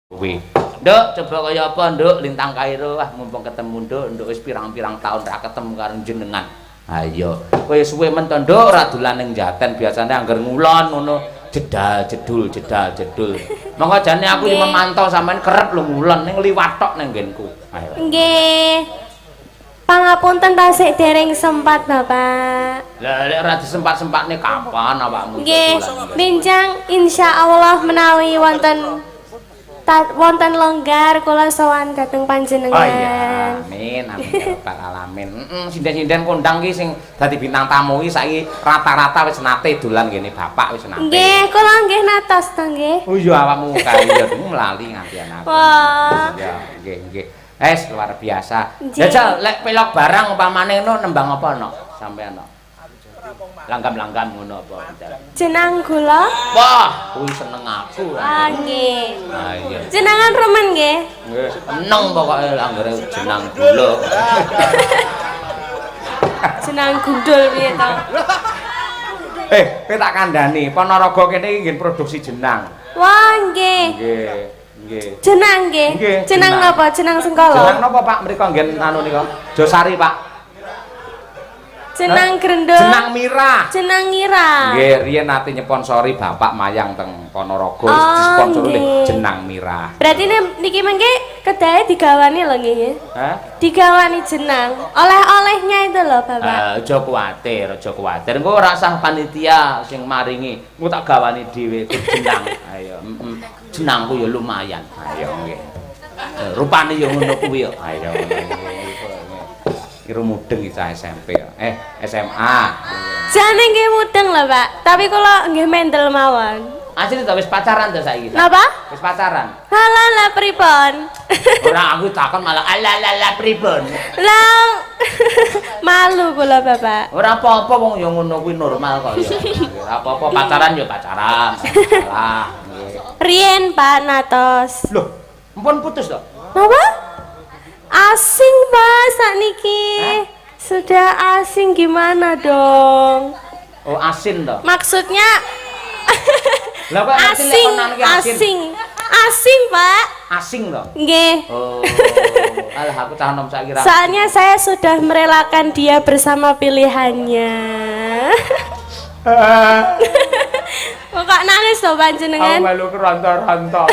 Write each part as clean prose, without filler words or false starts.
Kuwi. Nduk, coba kaya apa, Nduk, Lintang Kairo. Ah, mumpung ketemu Nduk wis pirang-pirang tahun ra ketemu karo jenengan. Ayo, kowe suwe men to, Nduk, ora dolan ning Jaten, biasane angger ngulon ngono, jedal jedul. Monggo jane aku iki memantau sampean kerep lho ngulon ning liwat tok ning nggenku. Ayo. Nggih. Pangapunten tasik dereng sempat, Bapak. Lah lek ora disempat-sempatne kapan awakmu? Nggih, benjang insyaallah menawi wonten longgar kula sowan dhateng panjenengan. Oh iya, amin ya rabbal alamin. Sinden-sinden kondang ki sing dadi bintang tamu ki saiki rata-rata wis nate dolan ngene bapak wis nate. Nggih, kula nggih natos to nggih. Oh iya awakmu kae ya melali nganti anak. Wah. Ya, nggih. Luar biasa. Jajal lek pelok barang umpamane ngono nembang apa no? Sampean no. Langgam-langgam ngono apa? Jenang gula? Wah, kuwi seneng aku. Ah nggih. Ah iya. Jenangan remen nggih. Nggih, seneng pokoke anggere jenang gula. Jenang gundul piye to? Kowe tak kandhani, Ponorogo kene iki nggih produksi jenang. Wah nggih. Nggih. Jenang nggih. Nggih, Jenang jenang. napa? Jenang sengkala. Jenang napa Pak mriko nggen anu nika? Josari Pak. Jenang grendel. Jenang Mira. Jenang ngira. Nggih, riyen nate nyponsori Bapak Mayang teng Ponorogo Oh, disponsori oleh nggih. Jenang Mira. Berarti niki mengke kedae digawani lho nggih. Hah? Digawani jenang. Oleh-olehnya itu loh, Bapak. Aja kuwatir. Engko ora usah panitia sing maringi. Engko tak gawani dhewe jenang. Ayo, jenangku ya lumayan. Ayo nggih. Rupane ya ngono kuwi ya. Ayo. Kira mudeng iki cah SMP ya. SMA. Jane nggih mudeng lho, Pak. Tapi kula nggih mendel mawon. Asli to wis pacaran to saiki? Napa? Wis pacaran. Halah pripun? Ora aku takon malah ala pripun. Lah malu kula, Bapak. Ora apa-apa wong ya ngono kuwi normal kok ya. Ora apa-apa pacaran ya pacaran. Salah. Nggih. Rien, Pak Natos. Loh, ampun putus to? Napa? Asing, Pak, sakniki. Sudah asing gimana dong? Oh, asin to. Maksudnya Lah kok ngerti lek asing, konan ki asin? asing, Pak. Asing to. Nggih. Oh, alah aku cah nom saiki ra. Soalnya saya sudah merelakan dia bersama pilihannya. Kok nangis to Aku panjenengan? melu kerontor-rontor.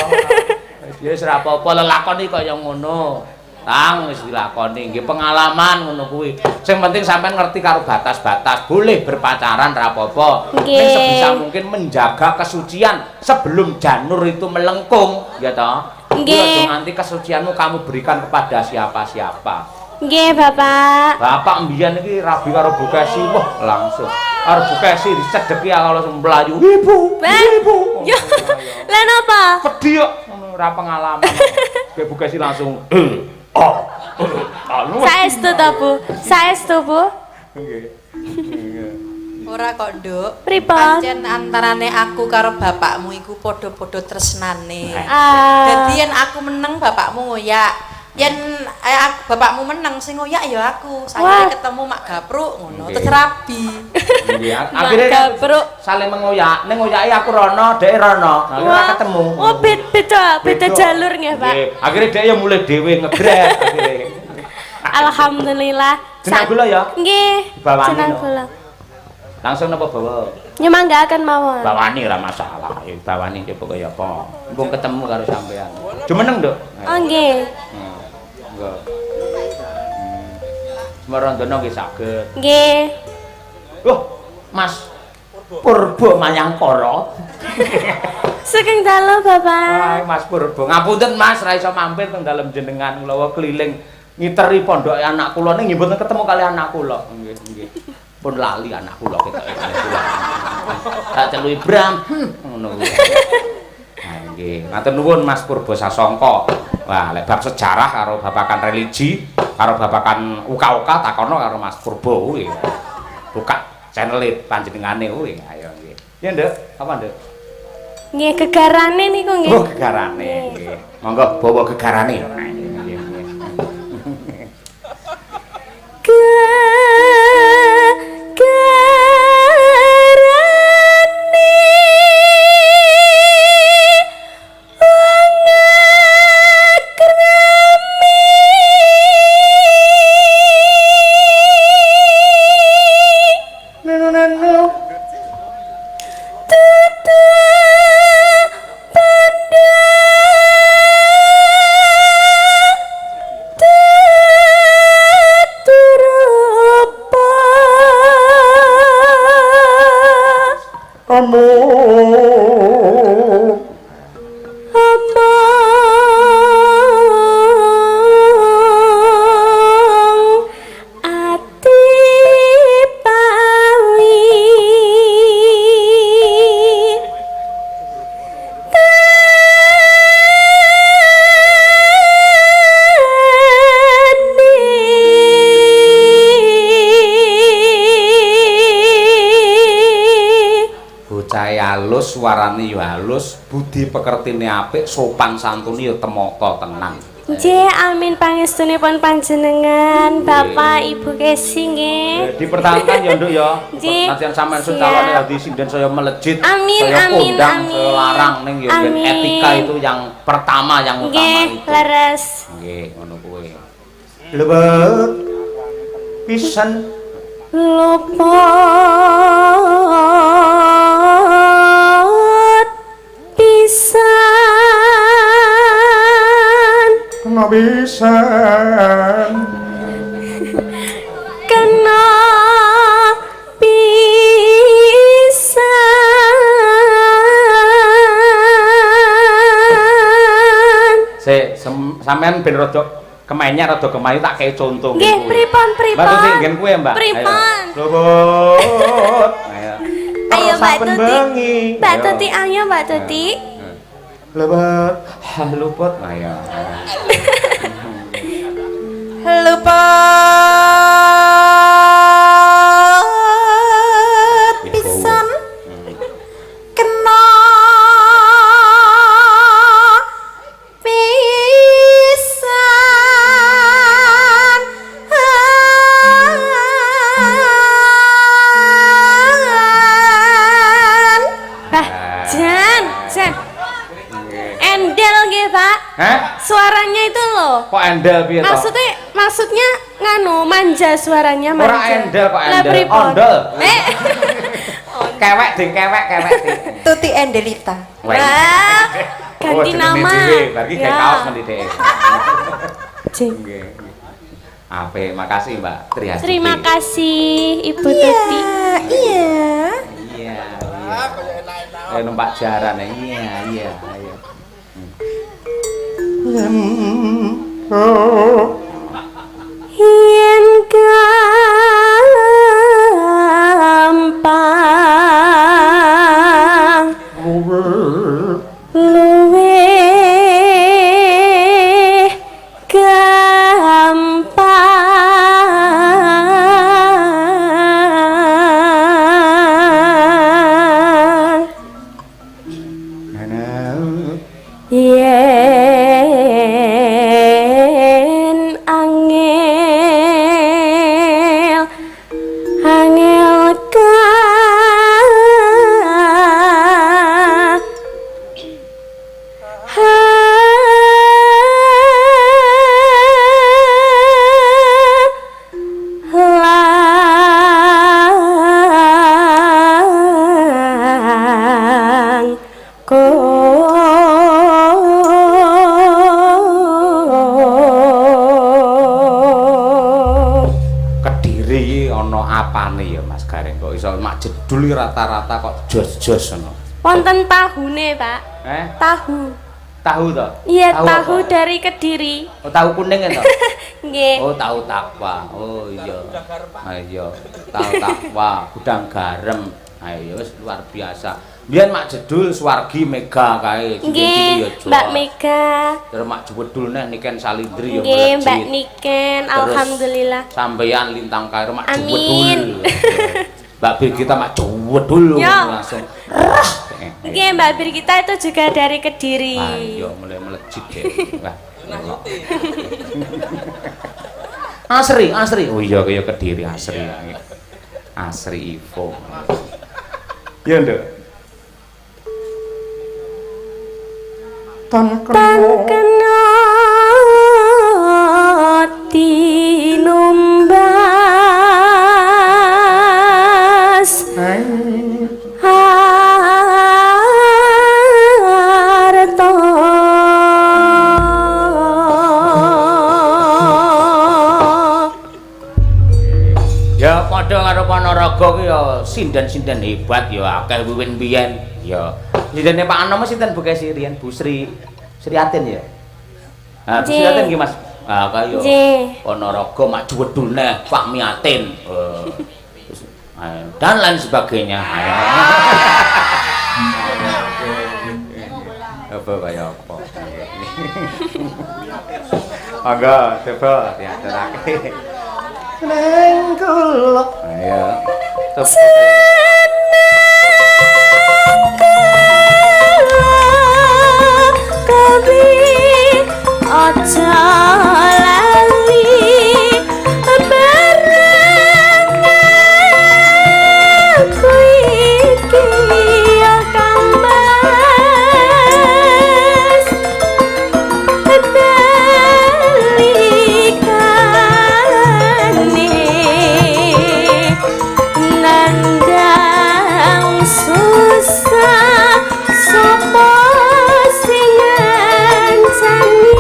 Ya wis ora apa-apa lelakon iki kaya ngono. Tang wis dilakoni nggih pengalaman ngono kuwi. Sing penting sampean ngerti karo batas-batas. Boleh berpacaran ra apa-apa. Ning sebisa mungkin menjaga kesucian sebelum janur itu melengkung, ya toh. Nggih. Aja nganti kesucianmu kamu berikan kepada siapa-siapa. Nggih, Bapak. Bapak mbiyen iki rabi karo Bu Kesi, wah langsung. Karo Bu Kesi dicedeki kalau mlayu. Ibu. Yo. Lah napa? Pedhi kok ngono ora pengalaman. Kayak Bu Kesi langsung Saestu to, Bu? Saestu, Bu? Nggih. Ora kok, Nduk. Pripun? Pancen antarane aku karo bapakmu iku padha-padha tresnane. Ah. Dadi yen aku meneng bapakmu ngoyak. Yen bapakmu meneng sing ngoyak ya aku. Wah. Saiki ketemu mak gapruk ngono, Nggih. terus rabi. Nggih. Mak Akhire gabruk. saling mengoyak. Ning ngoyaki aku rono, dhek rono. Nah, ora ketemu. Oh, beda jalur nggih, Pak. Nggih. Akhire dhek ya mulai dhewe ngegret akhire. Alhamdulillah. Jenang gula ya? Nggih. Bawani Jenang no. gula. Langsung napa bawa? Nyemanggaken mawon. Bawani ora masalah. Ya bawani coba kaya apa. Mumpung ketemu karo sampean. Jumeneng, Nduk. Oh, nggih. Enggak. Merondono nggih saged. Nggih. Loh, Mas Purbo Mayangkara. Saking dalu, Bapak. Wah, Mas Purbo. Ngapunten Mas, ra iso mampir teng dalem jenengan kula keliling ngiteri pondok anak kula ning nggih mboten ketemu kali anak kula. Nggih. Pun lali anak kula ketok kula. Tak celu Ibram. Ngono kuwi. Nah, nggih. Matur nuwun Mas Purbo Sasongko. Wah, lek bab sejarah karo babakan religi, karo babakan uka-uka takono karo Mas Purbo kuwi. Buka channel panjenengane kuwi. Ayo nggih. Ya, Nduk. Apa, Nduk? Nggih, gegarane niku nggih. Oh, gegarane nggih. Monggo bawa gegarane. Nah, nggih. Gegarane Kamu halus, suarane yo halus, budi pekertine apik, sopan santune yo temaka tenan. Nggih, amin pangestunipun panjenengan, Bapak Ibu Kesi nggih. Dipertahankan ya, Nduk ya. Nggih. Nanti sampean sun calone dadi sinden saya melejit, Amin, saya amin, kondang, amin. saya larang ning yo etika itu yang pertama, yang utama Nggih, itu. leres. Nggih, ngono kuwi. Lebet pisan luput pisan kena pisan kena pisan sampean ben rada kemenya rada kemayu tak kei contoh. Nggih, pripun? Mbak Tuti ngen kuwi, Mbak. Pripun? Luput. Ayo. Ayo Mbak Tuti. Mbak Ayo. Tuti, ayo Mbak Tuti. Luput. Luput. Ayo. Luput pisan kena pisan Jan endel nggih Pak. Hah? Suaranya itu loh. Kok endel piye to? Maksudnya nganu manja suaranya manja. Ora endel kok Lah, endel. pripun? Ondel. Eh. Kewek ding, kewek ding. Tuti Endelita. Wah, ganti nama. Bagi kayak kaos ngendi dhek. Jeng. Nggih. Ape, makasih Mbak Triasti. Terima kasih Ibu Tuti. Iya. Iya. Kayak numpak jaran ya. Iya. Yen gampang luwih gampang yen angel lang Kediri ana apane ya Mas Gareng kok iso mak jedul rata-rata kok jos-jos ngono. wonten tahune Pak. Tahu. Tahu to? Iya, tahu apa? dari Kediri. Oh, tahu kuning to? Nggih. Oh, tahu takwa. Oh iya. Ayo, tahu takwa, gudang garam. Ayo wis luar biasa. Biyen mak jedul Swargi Mega kae. Nggih, Mbak Mega. Terus mak jedul neh Niken Salindri ya. Nggih, Mbak Niken. Alhamdulillah. Sampeyan lintang kae mak Amin. jedul. Mbak Birgita mak jedul Yo. langsung. Nggih, Mbak Birgita itu juga dari Kediri. Ayo mulai melejit deh. Wah. Asri. Oh iya kaya Kediri Asri. Asri Ivo. Ya, Nduk. Tan kena tinumbas harta ya padha karo Ponorogo ki ya sinden-sinden hebat ya akeh wiwin biyen. Ya. Sindene Pak Anomo sinten Bu Kesi riyen Bu Sri Atin ya. Nah, Bu Sri Atin ki Mas. Ah kaya Ponorogo maju wedul neh Pak Miatin. Dan lain sebagainya. Apa kaya apa? Monggo coba diaturake. Neng kula. Ayo. Aja lali bareng aku iki akan mas balikane nandang susah sapa sing ngancani.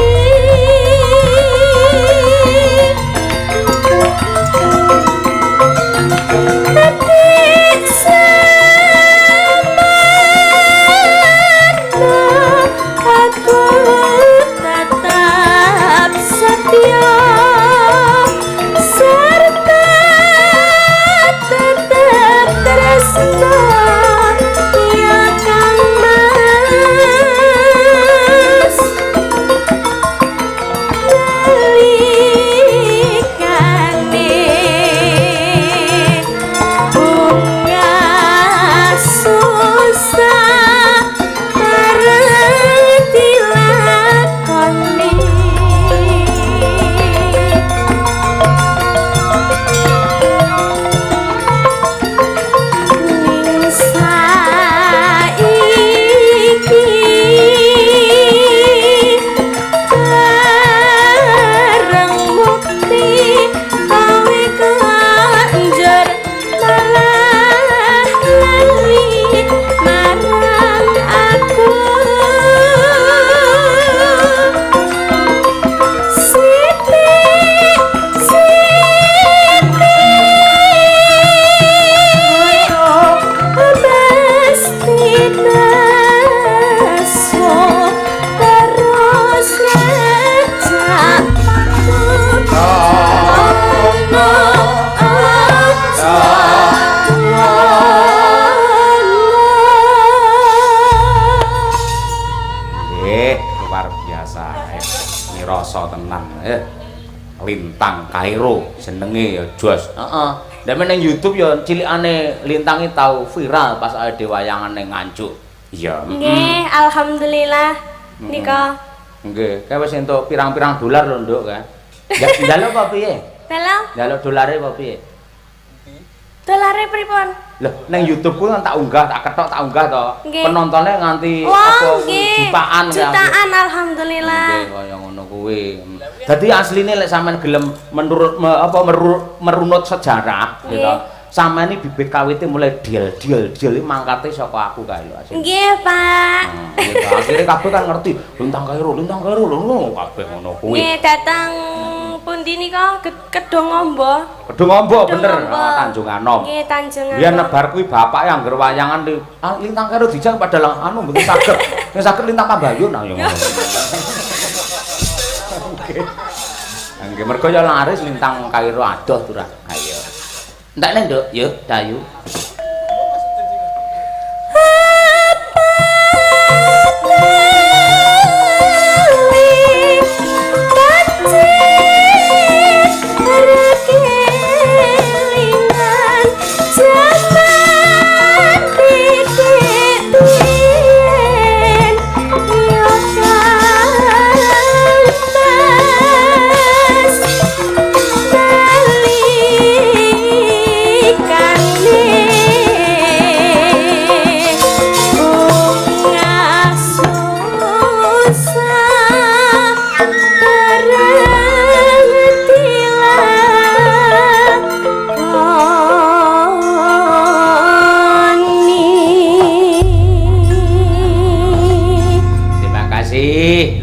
Lintang Kairo jenenge ya jos. Heeh. Ndak men ning YouTube ya cilikane Lintangi tau viral pas ade wayangan ning Ngancuk. Iya. Nggih, alhamdulillah nika. Nggih, kae wis entuk pirang-pirang dolar lho, Nduk, kan. Njaluk apa piye? Njaluk dolare apa piye? Dolare pripun? Loh, ning YouTube ku kan tak unggah, tak ketok tak unggah to. Penontonnya nganti apa jutaan ya. Jutaan alhamdulillah. Nggih, kaya ngono kuwi. Dadi asline lek sampean gelem merunut sejarah gitu. Sampeyan iki bibit kawite mulai diel mangkate saka aku kae lho asline. Nggih, Pak. Gitu. Akhire kabeh kan ngerti Lintang Kairo lho kabeh ngono kuwi. Nggih, datang pundi nika Kedung Ombo. Kedung Ombo bener, Tanjung Anom. Nggih, Tanjung Anom. Biyen nebar kuwi bapake angger wayangan Lintang Kairo dijang padahal anu mboten saged. Nek saged Lintang Pambayun ya ngono. Nggih, mergo ya laris Lintang Kairo adoh turah. Ayo. Entek nek, Nduk, yuk, dayu.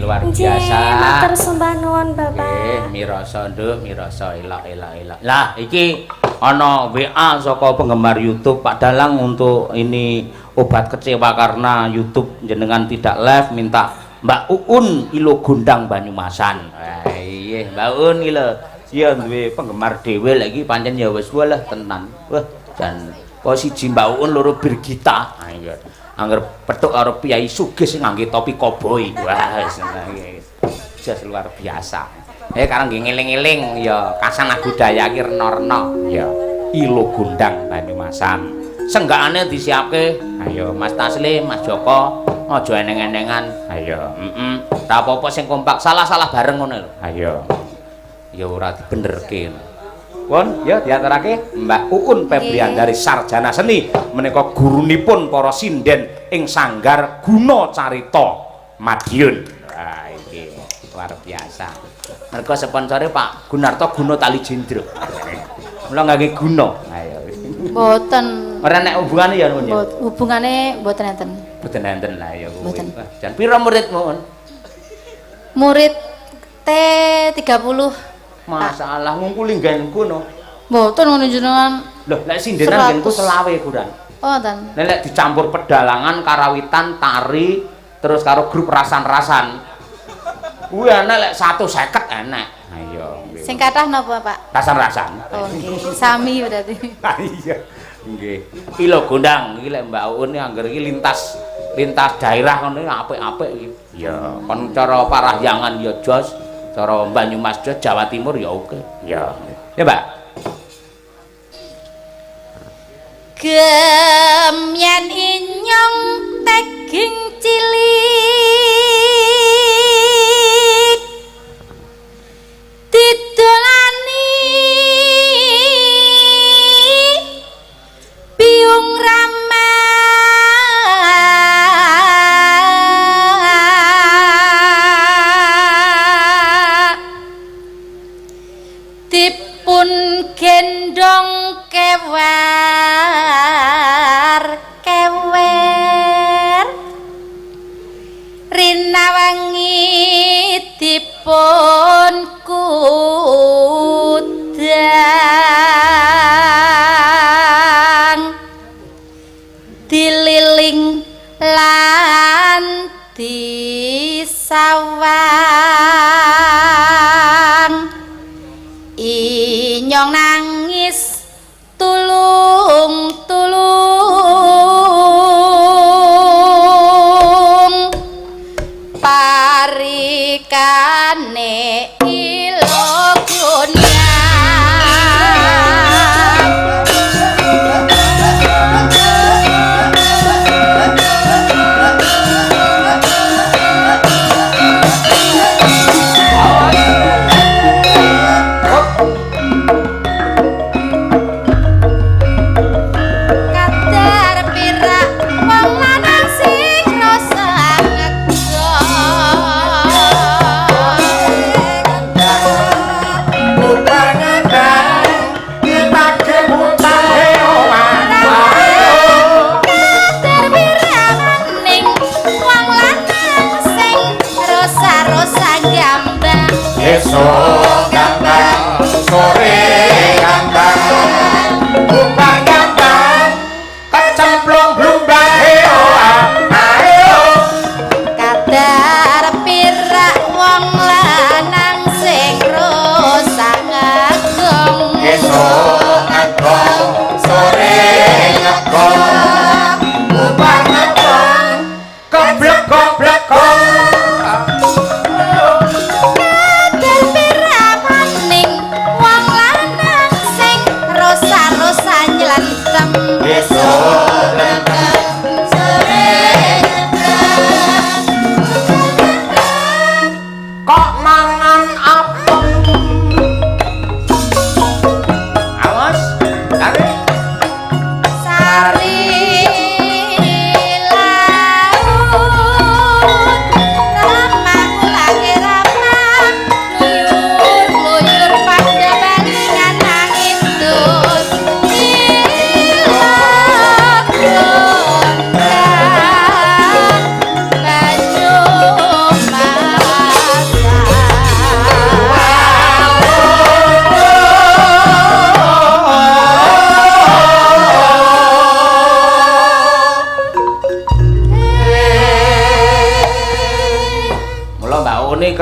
Luar biasa. Matur sembah nuwun Bapak. Nggih, mirasa Nduk, mirasa elok. Lah iki ana WA saka penggemar YouTube, Pak Dalang untuk ini obat kecewa karena YouTube jenengan tidak live, minta Mbak Uun ilo Gondang Banyumasan. Iya, Mbak Uun ilo. Iya duwe penggemar dhewe lagi pancen ya wis walah tenan. Wah, jan kok siji Mbak Uun loro Birgita. Ha iya. Angger petuk karo Piyai Sugih sing ngangge topi koboi. Wah, jas luar biasa. Karang nggih ngeling-eling ya Kasan Agudaya ki rena-rena ya ilo Gondang Banyumasan. Senggakane disiapke. Ayo Mas Taslim, Mas Joko, aja eneng-enengan. Ayo, ta apa-apa sing kompak, salah-salah bareng ngono lho. Ayo. Ya ora dibenerke. Pun ya diaturake Mbak Uun Febrian dari Sarjana Seni menika gurunipun para sinden ing Sanggar Guna Carita Madiun. Wah iki luar biasa. Mereka sponsore Pak Gunarto Guno Tali Jendro. Mula ngangge Guno. Ayo. Mboten. Ora nek hubungane ya nuwun ya. Hubungane mboten enten. Mboten enten lah ya kuwi. Jan pira muridmu? Murid T30. Masalah ngungkuli nggenku no. Mboten ngono jenengan. Loh, lek sindenan nggenku selawe kuran. Oh, ten. Nek dicampur pedalangan, karawitan, tari, terus karo grup rasan-rasan. Kuwi ana lek 150 enak. Ayo. Sing kathah napa, Pak? Rasan-rasan. Oh, nggih. Sami berarti. Ah iya. Nggih. Ilo Gondang iki lek Mbak Uun angger iki lintas daerah ngono apik-apik iki. Ya, kon cara Parahyangan ya jos, cara Banyumas jos, Jawa Timur ya oke. Ya. Ya, Mbak. Gemyan inyong teging cilik didolani biung rama dipun gendong kewer rina wangi dipun kudang dililing lan disawang inyong nangis tulung parikane ilo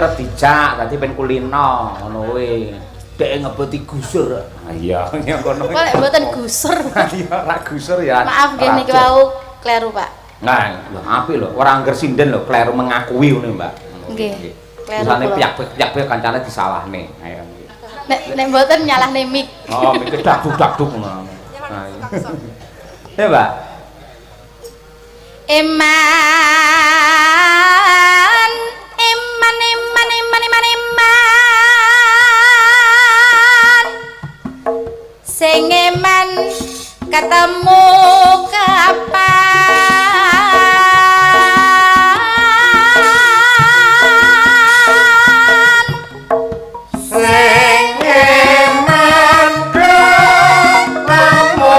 arep dijak dadi ben kulino ngono kuwi. Dek ngeboti gusur. Ah iya, ngono. Kok lek mboten gusur. Iya, ora gusur ya. Maaf nggih niki wau kleru, Pak. Nah, lho apik lho, ora angger sinden lho, kleru mengakui ngono, Mbak. Nggih. Kleru. Misale piyak-piyak kancane disalahne. Ayo. Nek mboten nyalahne mik. Oh, mikir dakduk-dakduk ngono. Nah, iya. Ya, Mbak. Iman, iman, iman, iman, iman, iman. Sing iman ketemu kapan? Sing iman ketemu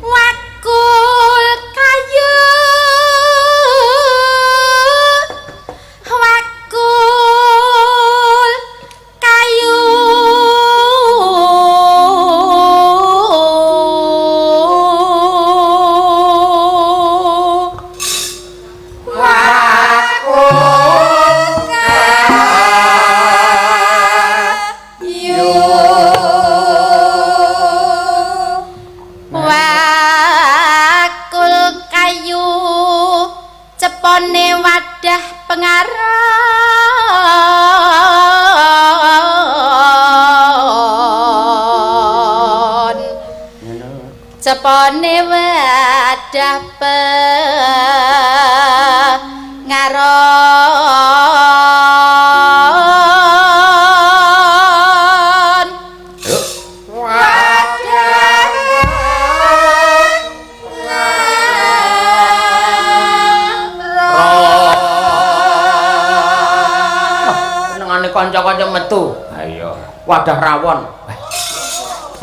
Wakul kayu, wakul kayu. Wakul kayu cepone wadah pengaron cepone wadah pengaron senengane kanca-kanca metu. Ayo, wadah rawon.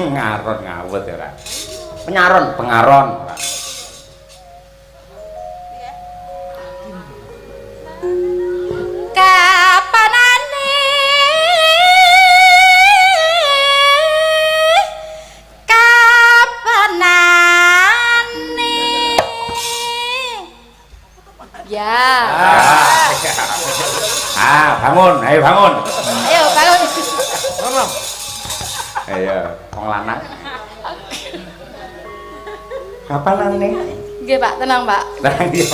Ngaron ngawut ya, Kak. Pengaron. Kapanane ya Bangun, ayo bangun. ayo bangun Ayo, wong lanang. Kapanane? nggih Pak tenang Pak Lah iya.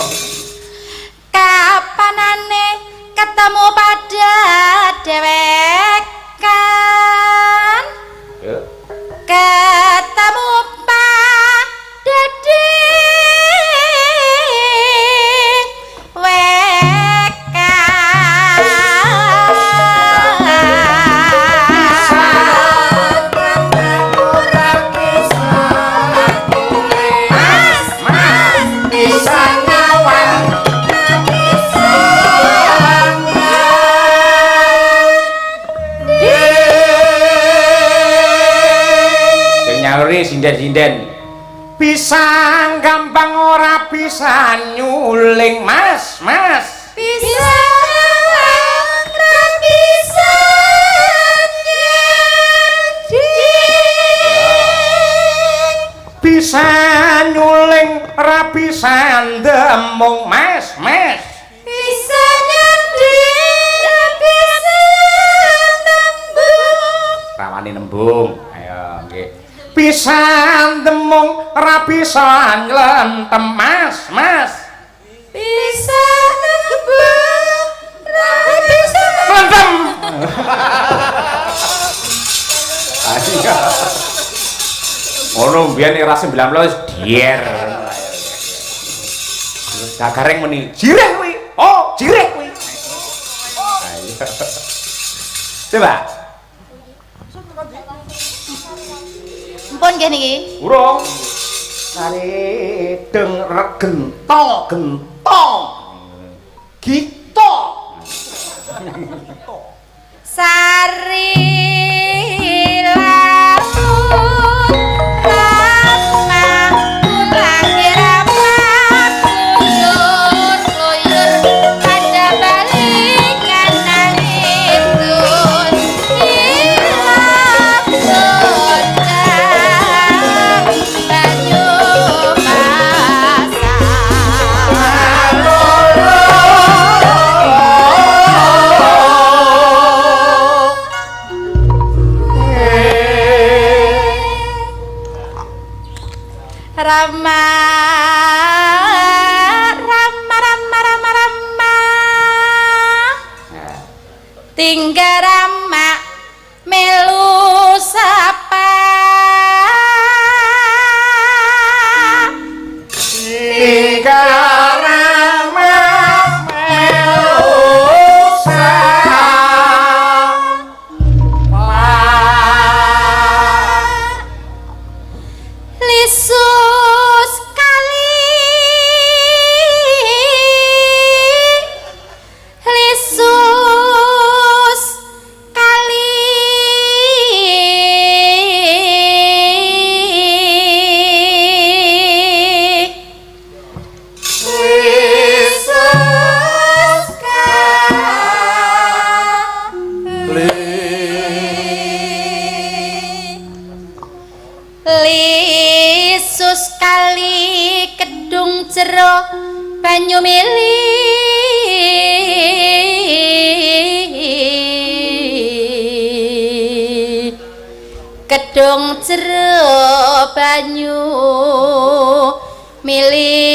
kapanane ketemu pada dewekan Yuk. ketemu pada sinden-sinden pisang gampang ora bisa nyuling mas bisa bisa bisa nyuling ra bisa ndemung mas bisa nyanding bisa nembung rawani nembung ayo nggih bisa ndemung ra bisa nylentem mas bisa nembung ra bisa nylentem ayo ono mbiyen era 19 wis dier dagareng meni jireh kuwi jireh kuwi ayo coba mpun nggih niki urung sare deng gentong gito sari lalu rama ulangi rama luyur pada balikan nangitun hilang godang banyu Rama Rama Rama Rama Rama tinggal Rama melu sapa tinggal Rama melu Lisus kali Lisus kali Lisus kali Lisus kali kedung jero banyu mili kedung jero banyu mili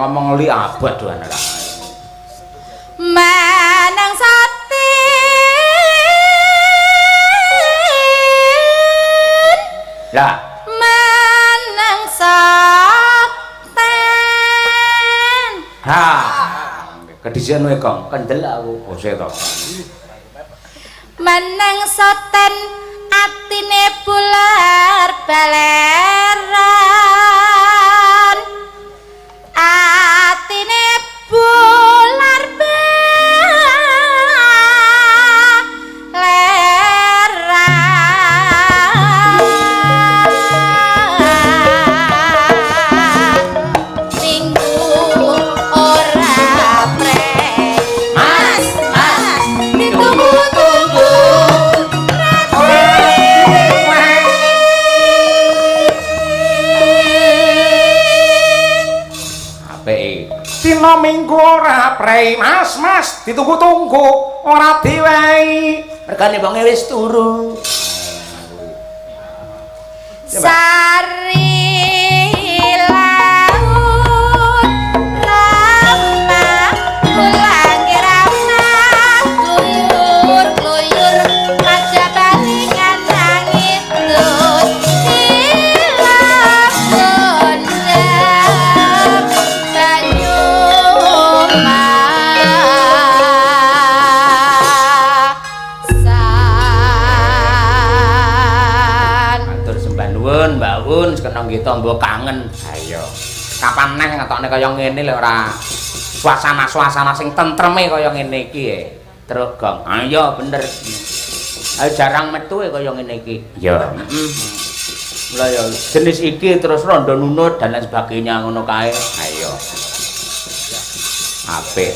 ngomong li abad doan ora manang saten lah manang saten ha kedisian wae Kong kendel aku bose to manang saten atine bular baleran atine bular baleran minggu ora pre mas ditunggu-tunggu dina minggu ora prei mas ditunggu-tunggu ora diwehi regane wonge wis turu sari laut rama ulangi rama gluyur aja balingan nangis terus hilang gondam banyu nuwun Mbak Un sekena kita mbok kangen. Ayo. Kapan neh ngetokne kaya ngene lek ora suasana sing tentreme kaya ngene iki e. Terus Gong. Ayo bener. Ayo jarang metu kaya ngene iki. Ya, Lah ya jenis iki terus rondo nunut dan lain sebagainya ngono kae. Ayo. Apik.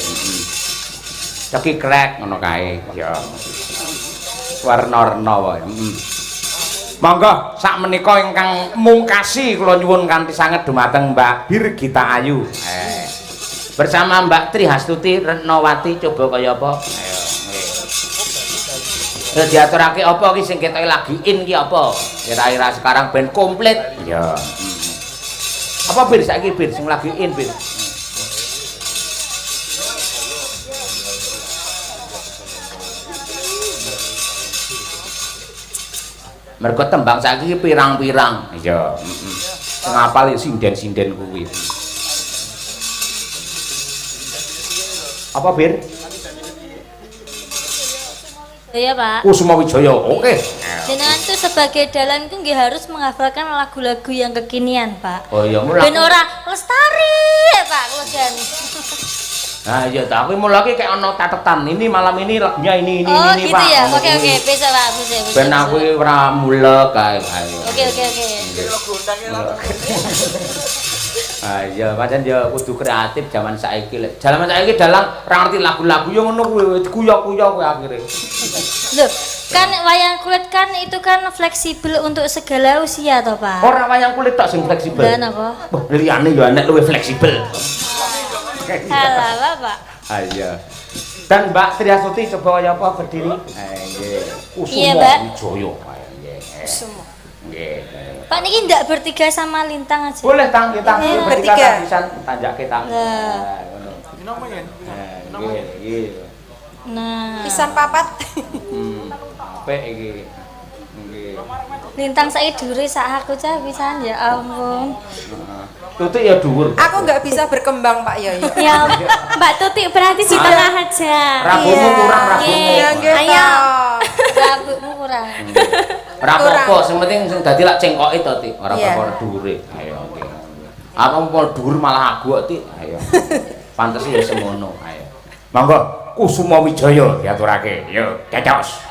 Ceki krek ngono kae. Ya. Warna-warna wae. Monggo sak menika ingkang mungkasi kula nyuwun kanthi sanget dumateng Mbak Birgita Ayu. Bersama Mbak Tri Hastuti Retnawati coba kaya apa? Ayo nggih. Ya diaturake apa iki sing ketoke lagi in ki apa? Kira-kira sekarang ben komplit. Ya. Apa Bir saiki Bir sing lagi in Bir? Mergo tembang saiki pirang-pirang. Iya, Sing apal sinden-sinden kuwi. Apa, Bir? Iya, Pak. Kusuma Wijaya. Oke. Jenengan tuh sebagai dalang tuh nggih harus menghafalkan lagu-lagu yang kekinian, Pak. Oh iya, Ben ora lestari, Pak, kula jan. Nah, iya ta, aku mulai kayak ono catatan. Ini malam ini lagunya ini oh, ini gitu Pak. Ya. Oke, bisa, Pak. Bisa. Ben aku ora mulek kae. Ayo. Oke. Iya, pancen ya kudu kreatif zaman saiki lek. Zaman saiki dalang ora ngerti lagu-lagu yo ngono kuwi, dikuyo-kuyo kuwi akhire. Loh, Kan wayang kulit kan itu kan fleksibel untuk segala usia toh Pak. Ora wayang kulit tok sing fleksibel. Lah napa? Wah, liyane ya nek luwih fleksibel. Alah Bapak. Ah iya. Dan Mbak Triasuti coba kaya apa berdiri? Nggih. Kusuma Iya, Mbak. Wijaya. Nggih. Semua. Nggih. Pak niki ndak bertiga sama Lintang aja. Boleh tang kita Bertiga. bertiga pisan tanjake tang. Lah. Ngono. Dinamo ya? Nggih, nggih. Nah. Pisan papat. Apik iki. Nggih. Lintang saiki dure sak aku cah pisan ya ampun. Tutik ya dhuwur. Aku nggak bisa berkembang Pak Yoyo. Ya, Mbak Tuti berarti di tengah aja. Rambutmu kurang rambutmu. Iya, nggih. Ayo. Rambutmu kurang. Ora apa-apa, sing penting sing dadi lak cengkoke to, Tik. Ora Iya. apa-apa dhuwure. Ayo, nggih. Apa mau dhuwur malah aku kok, Tik. Ayo. Pantes ya semono. Ayo. Monggo Kusuma Wijaya diaturake. Yo, cecos.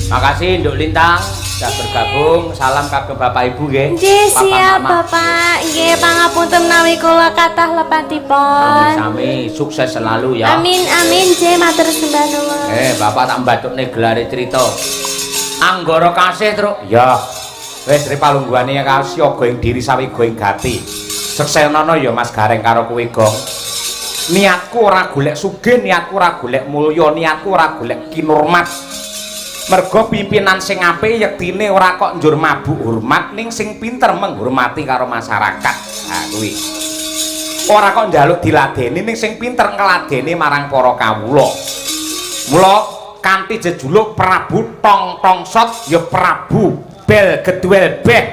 Makasih Nduk Lintang. Sudah bergabung, salam kagem Bapak Ibu nggih. Nggih, Papa, siap Mama. Bapak. Nggih, pangapunten menawi kula kathah lepatipun. Sami sukses selalu ya. Amin amin, nggih matur sembah nuwun. Bapak tak mbatukne gelare cerita. Anggara kasih truk. Ya. Wis ripalungguane kasih going diri sawi going gati. Seksenono ya Mas Gareng karo kowe Gong. Niatku ora golek sugih, niatku ora golek mulya, niatku ora golek kinurmat. Mergo pimpinan sing apik yektine ora kok njur mabuk hormat ning sing pinter menghormati karo masyarakat. Ha kuwi. Ora kok njaluk diladeni ning sing pinter ngladeni marang para kawula. Mula kanthi jejuluk Prabu Tong Tong Sot ya Prabu Bel Gedwel Beh.